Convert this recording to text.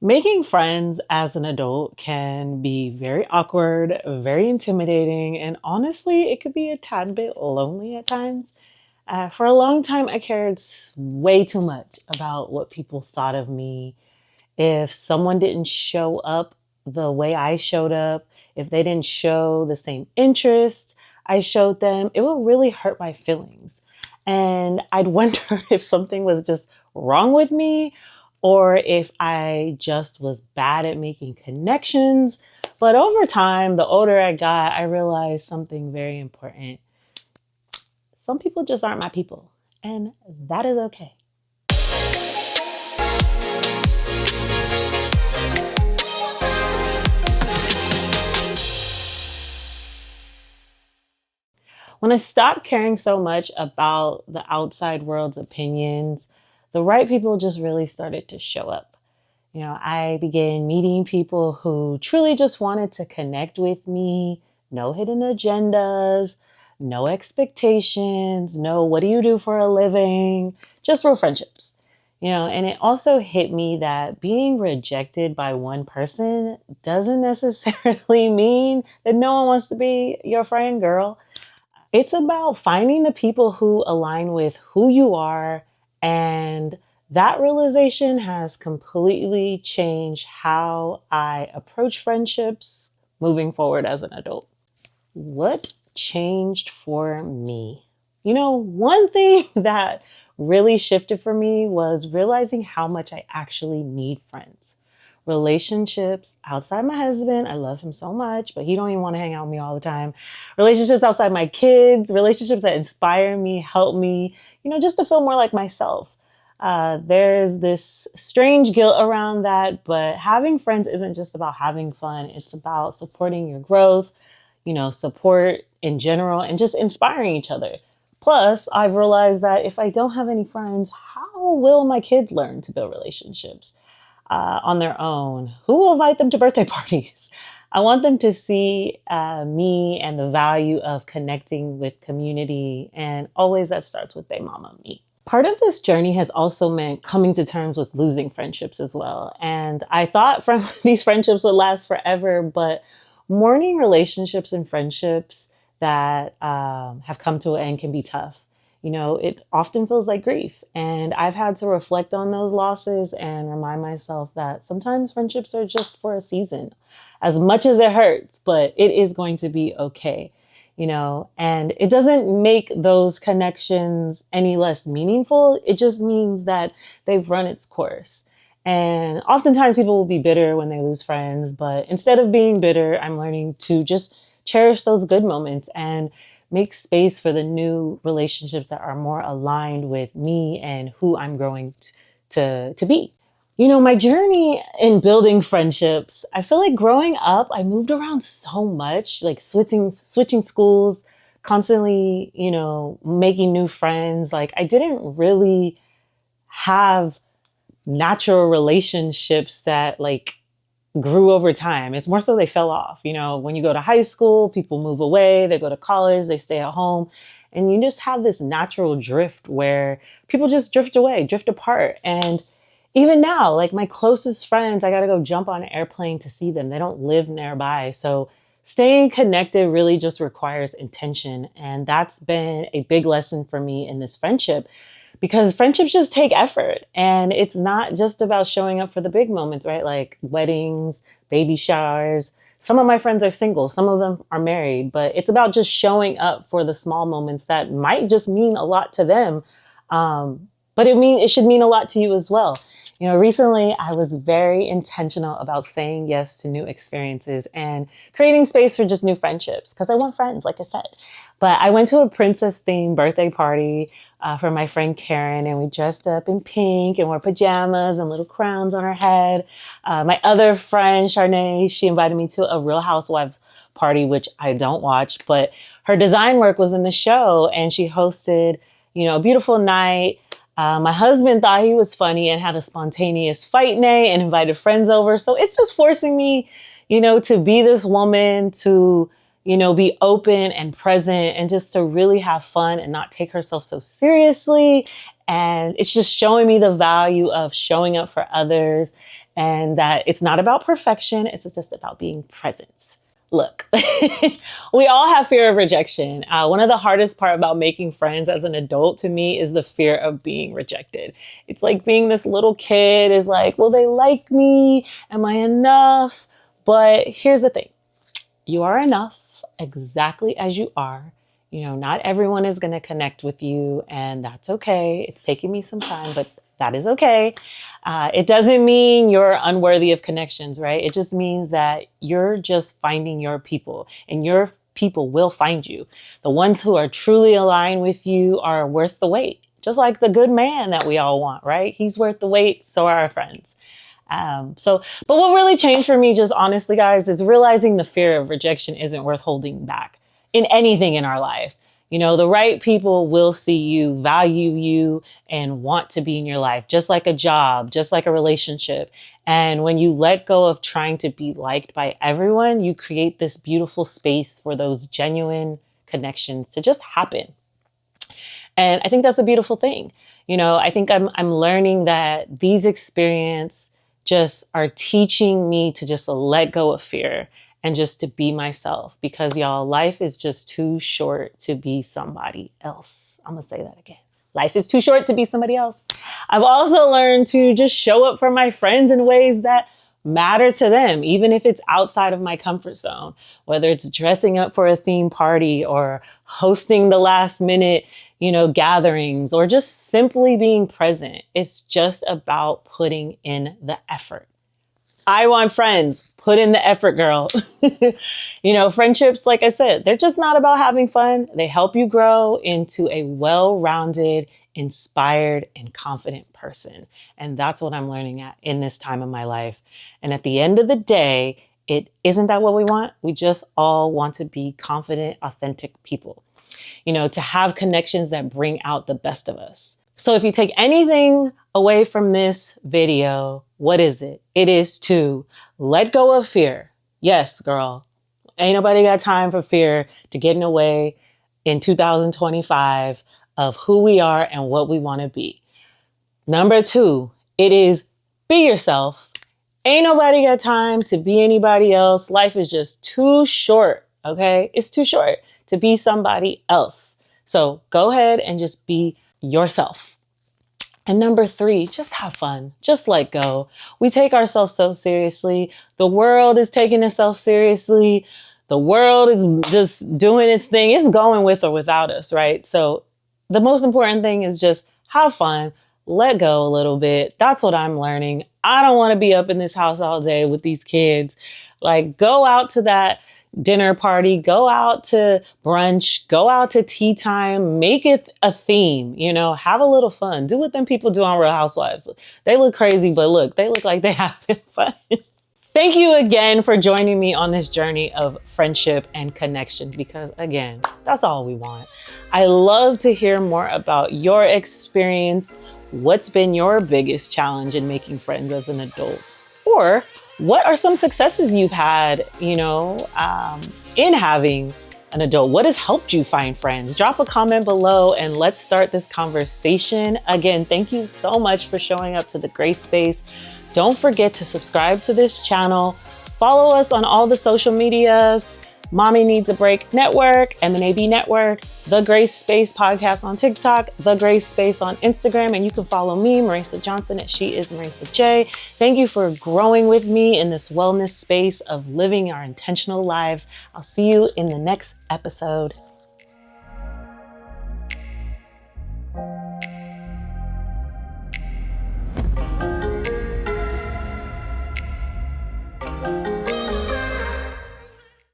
Making friends as an adult can be very awkward, very intimidating, and honestly, it could be a tad bit lonely at times. For a long time, I cared way too much about what people thought of me. If someone didn't show up the way I showed up, if they didn't show the same interest I showed them, it would really hurt my feelings. And I'd wonder if something was just wrong with me or if I just was bad at making connections. But over time, the older I got, I realized something very important. Some people just aren't my people, and that is okay. When I stopped caring so much about the outside world's opinions, the right people just really started to show up. I began meeting people who truly just wanted to connect with me, no hidden agendas, no expectations, no what do you do for a living, just real friendships. And it also hit me that being rejected by one person doesn't necessarily mean that no one wants to be your friend, girl. It's about finding the people who align with who you are. And that realization has completely changed how I approach friendships moving forward as an adult. What changed for me? One thing that really shifted for me was realizing how much I actually need friends. Relationships outside my husband. I love him so much, but he don't even want to hang out with me all the time. Relationships outside my kids, relationships that inspire me, help me, just to feel more like myself. There's this strange guilt around that, but having friends isn't just about having fun. It's about supporting your growth, support in general, and just inspiring each other. Plus, I've realized that if I don't have any friends, how will my kids learn to build relationships on their own? Who will invite them to birthday parties? I want them to see me and the value of connecting with community. And always that starts with their mama, me. Part of this journey has also meant coming to terms with losing friendships as well. And I thought these friendships would last forever, but mourning relationships and friendships that have come to an end can be tough. It often feels like grief. And I've had to reflect on those losses and remind myself that sometimes friendships are just for a season, as much as it hurts, but it is going to be okay. And it doesn't make those connections any less meaningful. It just means that they've run its course. And oftentimes people will be bitter when they lose friends, but instead of being bitter, I'm learning to just cherish those good moments and make space for the new relationships that are more aligned with me and who I'm growing to be. My journey in building friendships, I feel like growing up, I moved around so much, like switching schools, constantly, making new friends. Like I didn't really have natural relationships that like grew over time. It's more so they fell off. When you go to high school, people move away, they go to college, they stay at home. And you just have this natural drift where people just drift away, drift apart. And even now, like my closest friends, I got to go jump on an airplane to see them. They don't live nearby. So staying connected really just requires intention. And that's been a big lesson for me in this friendship, because friendships just take effort, and it's not just about showing up for the big moments, right? Like weddings, baby showers. Some of my friends are single, some of them are married, but it's about just showing up for the small moments that might just mean a lot to them. But it should mean a lot to you as well. Recently I was very intentional about saying yes to new experiences and creating space for just new friendships because I want friends, like I said. But I went to a princess themed birthday party for my friend Karen, and we dressed up in pink and wore pajamas and little crowns on our head. My other friend, Charnay, she invited me to a Real Housewives party, which I don't watch, but her design work was in the show, and she hosted, a beautiful night. My husband thought he was funny and had a spontaneous fight night and invited friends over. So it's just forcing me, to be this woman, to, be open and present and just to really have fun and not take herself so seriously. And it's just showing me the value of showing up for others and that it's not about perfection. It's just about being present. Look, we all have fear of rejection. One of the hardest part about making friends as an adult to me is the fear of being rejected. It's like being this little kid is like, will they like me? Am I enough? But here's the thing. You are enough exactly as you are. You know, not everyone is going to connect with you, and that's okay. It's taking me some time, but that is okay. It doesn't mean you're unworthy of connections, right? It just means that you're just finding your people, and your people will find you. The ones who are truly aligned with you are worth the wait, just like the good man that we all want, right? He's worth the wait. So are our friends. But what really changed for me, just honestly, guys, is realizing the fear of rejection isn't worth holding back in anything in our life. You know, the right people will see you, value you, and want to be in your life, just like a job, just like a relationship. And when you let go of trying to be liked by everyone, you create this beautiful space for those genuine connections to just happen. And I think that's a beautiful thing. You know, I think I'm learning that these experiences just are teaching me to just let go of fear and just to be myself, because y'all, life is just too short to be somebody else. I'm gonna say that again. Life is too short to be somebody else. I've also learned to just show up for my friends in ways that matter to them, even if it's outside of my comfort zone, whether it's dressing up for a theme party or hosting the last minute, gatherings, or just simply being present. It's just about putting in the effort. I want friends. Put in the effort, girl. Friendships, like I said, they're just not about having fun. They help you grow into a well-rounded, inspired, and confident person. And that's what I'm learning in this time of my life. And at the end of the day, isn't that what we want? We just all want to be confident, authentic people, to have connections that bring out the best of us. So if you take anything away from this video, what is it? It is to let go of fear. Yes, girl. Ain't nobody got time for fear to get in the way in 2025 of who we are and what we want to be. Number 2, it is be yourself. Ain't nobody got time to be anybody else. Life is just too short, okay? It's too short to be somebody else. So go ahead and just be yourself. And number 3, just have fun. Just let go. We take ourselves so seriously. The world is taking itself seriously. The world is just doing its thing. It's going with or without us, right? So the most important thing is just have fun. Let go a little bit. That's what I'm learning. I don't want to be up in this house all day with these kids. Like, go out to that dinner party, go out to brunch, go out to tea time, make it a theme, have a little fun. Do what them people do on Real Housewives. They look crazy, but look, they look like they having fun. Thank you again for joining me on this journey of friendship and connection, because again, that's all we want. I love to hear more about your experience. What's been your biggest challenge in making friends as an adult? Or what are some successes you've had, in having an adult? What has helped you find friends? Drop a comment below and let's start this conversation. Again, thank you so much for showing up to the Grace Space. Don't forget to subscribe to this channel. Follow us on all the social medias. Mommy Needs a Break Network, MNAB Network, The Grace Space Podcast on TikTok, The Grace Space on Instagram, and you can follow me, Marisa Johnson, at She Is Marisa J. Thank you for growing with me in this wellness space of living our intentional lives. I'll see you in the next episode.